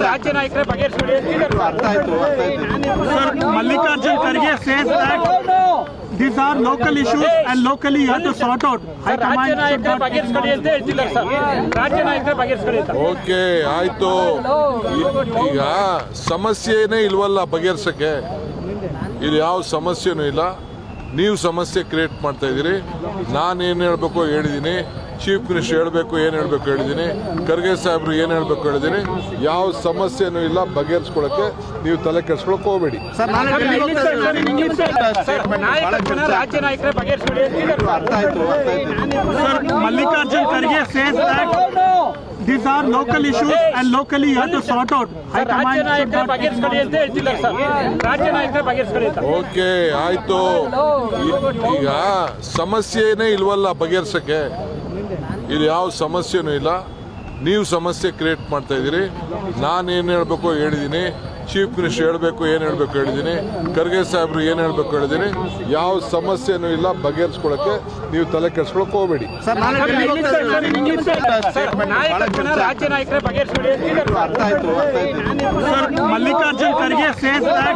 ರಾಜ್ಯ ನಾಯಕರೇ ಬಗೆಹರಿಸಿಕೊಳ್ಳಿ. Mallikarjun Kharge says that these are local issues and locally you have to sort out. ರಾಜ್ಯ ನಾಯಕರೇ ಬಗೆಹರಿಸಿಕೊಳ್ಳಿ ಅಂತ ಹೇಳ್ತಿದ್ದಾರೆ ಸರ್. ರಾಜ್ಯ ನಾಯಕರೇ ಬಗೆಹರಿಸಿಕೊಳ್ಳಿ ಅಂತ. ಓಕೆ ಆಯ್ತು. ಈಗ ಸಮಸ್ಯೆನೇ ಇಲ್ವಲ್ಲ ಬಗೆಹರಿಸಕ್ಕೆ. ಇಲ್ಲಿ ಯಾವ ಸಮಸ್ಯೆನೂ ಇಲ್ಲ. ನೀವು ಸಮಸ್ಯೆ ಕ್ರಿಯೇಟ್ ಮಾಡ್ತಾ ಇದ್ದೀರಿ. ನಾನೇನು ಹೇಳಬೇಕು ಹೇಳಿದ್ದೀನಿ, ಚೀಫ್ ಮಿನಿಸ್ಟರ್ ಹೇಳಬೇಕು ಏನು ಹೇಳಬೇಕು ಹೇಳಿದ್ದೀನಿ, ಖರ್ಗೆ ಸಾಹೇಬ್ರು ಏನು ಹೇಳಬೇಕು ಹೇಳಿದ್ದೀನಿ. ಯಾವ ಸಮಸ್ಯೆನೂ ಇಲ್ಲ, ಬಗೆಹರಿಸ್ಕೊಳ್ಳೋಕ್ಕೆ ನೀವು ತಲೆ ಕೆಡಿಸ್ಕೊಳಕ್ಕೆ ಹೋಗಬೇಡಿ. ರಾಜ್ಯ ನಾಯಕರೇ ಬಗೆಹರಿಸಿಕೊಳ್ಳಿ. Mallikarjun Kharge says that these are local issues and locally you have to sort out. ರಾಜ್ಯ ನಾಯಕರೇ ಬಗೆಹರಿಸಿಕೊಳ್ಳಿ ಅಂತ ಹೇಳ್ತಿದ್ದಾರೆ ಸರ್. ರಾಜ್ಯ ನಾಯಕರೇ ಬಗೆಹರಿಸಿಕೊಳ್ಳಿ ಅಂತ. ಓಕೆ ಆಯ್ತು. ಈಗ ಸಮಸ್ಯೆನೇ ಇಲ್ವಲ್ಲ ಬಗೆಹರಿಸಕ್ಕೆ. ಇಲ್ಲಿ ಯಾವ ಸಮಸ್ಯೆನೂ ಇಲ್ಲ. ನೀವು ಸಮಸ್ಯೆ ಕ್ರಿಯೇಟ್ ಮಾಡ್ತಾ ಇದ್ದೀರಿ. ನಾನೇನು ಹೇಳಬೇಕು ಹೇಳಿದ್ದೀನಿ, ಚೀಫ್ ಮಿನಿಸ್ಟರ್ ಹೇಳಬೇಕು ಏನು ಹೇಳಬೇಕು ಹೇಳಿದ್ದೀನಿ, ಖರ್ಗೆ ಸಾಹೇಬ್ರು ಏನು ಹೇಳಬೇಕು ಹೇಳಿದ್ದೀನಿ. ಯಾವ ಸಮಸ್ಯೆನೂ ಇಲ್ಲ, ಬಗೆಹರಿಸ್ಕೊಳ್ಳೋಕ್ಕೆ ನೀವು ತಲೆ ಕೆಡಿಸ್ಕೊಳಕ್ಕೆ ಹೋಗಬೇಡಿ. ರಾಜ್ಯ ನಾಯಕರೇ ಬಗೆಹರಿಸಿಕೊಳ್ಳಿ. Mallikarjun Kharge says that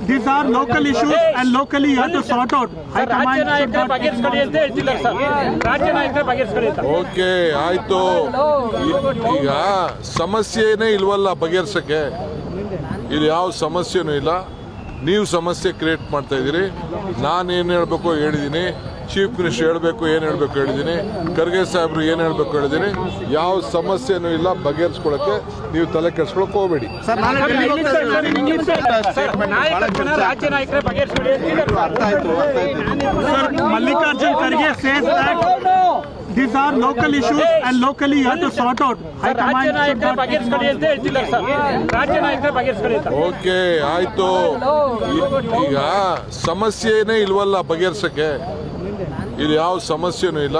these are local issues and locally you have to sort out. ರಾಜ್ಯ ನಾಯಕರೇ ಬಗೆಹರಿಸಿಕೊಳ್ಳಿ ಅಂತ ಹೇಳ್ತಿದ್ದಾರೆ ಸರ್. ರಾಜ್ಯ ನಾಯಕರೇ ಬಗೆಹರಿಸಿಕೊಳ್ಳಿ ಅಂತ. ಓಕೆ ಆಯ್ತು. ಈಗ ಸಮಸ್ಯೆನೇ ಇಲ್ವಲ್ಲ ಬಗೆಹರಿಸಕ್ಕೆ. ಇಲ್ಲಿ ಯಾವ ಸಮಸ್ಯೆನೂ ಇಲ್ಲ. ನೀವು ಸಮಸ್ಯೆ ಕ್ರಿಯೇಟ್ ಮಾಡ್ತಾ ಇದ್ದೀರಿ. ನಾನೇನು ಹೇಳಬೇಕು ಹೇಳಿದ್ದೀನಿ, ಚೀಫ್ ಮಿನಿಸ್ಟರ್ ಹೇಳಬೇಕು ಏನು ಹೇಳಬೇಕು ಹೇಳಿದ್ದೀನಿ, ಖರ್ಗೆ ಸಾಹೇಬ್ರು ಏನು ಹೇಳಬೇಕು ಹೇಳಿದ್ದೀನಿ. ಯಾವ ಸಮಸ್ಯೆನೂ ಇಲ್ಲ, ಬಗೆಹರಿಸ್ಕೊಳ್ಳೋಕ್ಕೆ ನೀವು ತಲೆ ಕೆಡಿಸ್ಕೊಳಕ್ಕೆ ಹೋಗಬೇಡಿ. ರಾಜ್ಯ ನಾಯಕರೇ ಬಗೆಹರಿಸಿಕೊಳ್ಳಿ. Mallikarjun Kharge says that these are local issues and locally you have to sort out. ರಾಜ್ಯ ನಾಯಕರೇ ಬಗೆಹರಿಸಿಕೊಳ್ಳಿ ಅಂತ ಹೇಳ್ತಿದ್ದಾರೆ ಸರ್. ರಾಜ್ಯ ನಾಯಕರೇ ಬಗೆಹರಿಸಿಕೊಳ್ಳಿ ಅಂತ. ಓಕೆ ಆಯ್ತು. ಈಗ ಸಮಸ್ಯೆನೇ ಇಲ್ವಲ್ಲ ಬಗೆಹರಿಸಕ್ಕೆ. ಇಲ್ಲಿ ಯಾವ ಸಮಸ್ಯೆನೂ ಇಲ್ಲ.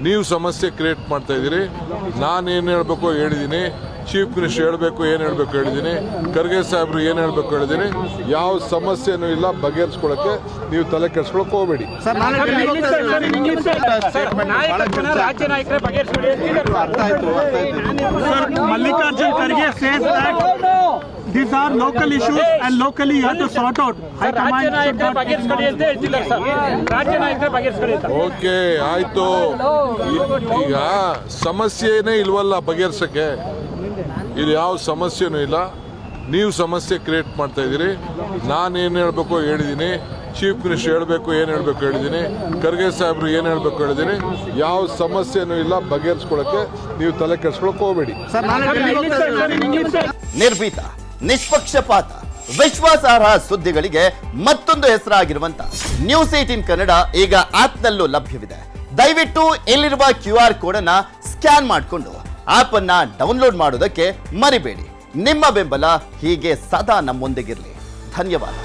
ನೀವು ಸಮಸ್ಯೆ ಕ್ರಿಯೇಟ್ ಮಾಡ್ತಾ ಇದ್ದೀರಿ. ನಾನೇನು ಹೇಳಬೇಕು ಹೇಳಿದ್ದೀನಿ, ಚೀಫ್ ಮಿನಿಸ್ಟರ್ ಹೇಳಬೇಕು ಏನು ಹೇಳಬೇಕು ಹೇಳಿದ್ದೀನಿ, ಖರ್ಗೆ ಸಾಹೇಬ್ರು ಏನು ಹೇಳಬೇಕು ಹೇಳಿದ್ದೀನಿ. ಯಾವ ಸಮಸ್ಯೆನೂ ಇಲ್ಲ, ಬಗೆಹರಿಸ್ಕೊಳ್ಳೋಕ್ಕೆ ನೀವು ತಲೆ ಕೆಡಿಸ್ಕೊಳಕ್ಕೆ ಹೋಗಬೇಡಿ. ರಾಜ್ಯ ನಾಯಕರೇ ಬಗೆಹರಿಸಿಕೊಳ್ಳಿ. Mallikarjun Kharge says that these are local issues and locally you have to sort out. ರಾಜ್ಯ ನಾಯಕರೇ ಬಗೆಹರಿಸಿಕೊಳ್ಳಿ ಅಂತ ಹೇಳ್ತಿದ್ದಾರೆ ಸರ್. ರಾಜ್ಯ ನಾಯಕರೇ ಬಗೆಹರಿಸಿಕೊಳ್ಳಿ ಅಂತ. ಓಕೆ ಆಯ್ತು. ಈಗ ಸಮಸ್ಯೆನೇ ಇಲ್ವಲ್ಲ ಬಗೆಹರಿಸಕ್ಕೆ. ಇಲ್ಲಿ ಯಾವ ಸಮಸ್ಯೆನೂ ಇಲ್ಲ. ನೀವು ಸಮಸ್ಯೆ ಕ್ರಿಯೇಟ್ ಮಾಡ್ತಾ ಇದ್ದೀರಿ. ನಾನೇನು ಹೇಳಬೇಕು ಹೇಳಿದ್ದೀನಿ, ಚೀಫ್ ಮಿನಿಸ್ಟರ್ ಹೇಳಬೇಕು ಏನು ಹೇಳಬೇಕು ಹೇಳಿದ್ದೀನಿ, ಖರ್ಗೆ ಸಾಹೇಬ್ರು ಏನು ಹೇಳಬೇಕು ಹೇಳಿದ್ದೀನಿ. ಯಾವ ಸಮಸ್ಯೆನೂ ಇಲ್ಲ, ಬಗೆಹರಿಸ್ಕೊಳ್ಳೋಕ್ಕೆ ನೀವು ತಲೆ ಕೆಡಿಸ್ಕೊಳಕ್ಕೆ ಹೋಗಬೇಡಿ. ನಿರ್ಭೀತ, ನಿಷ್ಪಕ್ಷಪಾತ, ವಿಶ್ವಾಸಾರ್ಹ ಸುದ್ದಿಗಳಿಗೆ ಮತ್ತೊಂದು ಹೆಸರಾಗಿರುವಂತ News18 ಕನ್ನಡ ಈಗ ಆಪ್ನಲ್ಲೂ ಲಭ್ಯವಿದೆ. ದಯವಿಟ್ಟು ಇಲ್ಲಿರುವ QR ಕೋಡ್ ಅನ್ನ ಸ್ಕ್ಯಾನ್ ಮಾಡಿಕೊಂಡು ಆಪ್ ಅನ್ನ ಡೌನ್ಲೋಡ್ ಮಾಡೋದಕ್ಕೆ ಮರಿಬೇಡಿ. ನಿಮ್ಮ ಬೆಂಬಲ ಹೀಗೆ ಸದಾ ನಮ್ಮೊಂದಿಗಿರಲಿ. ಧನ್ಯವಾದ.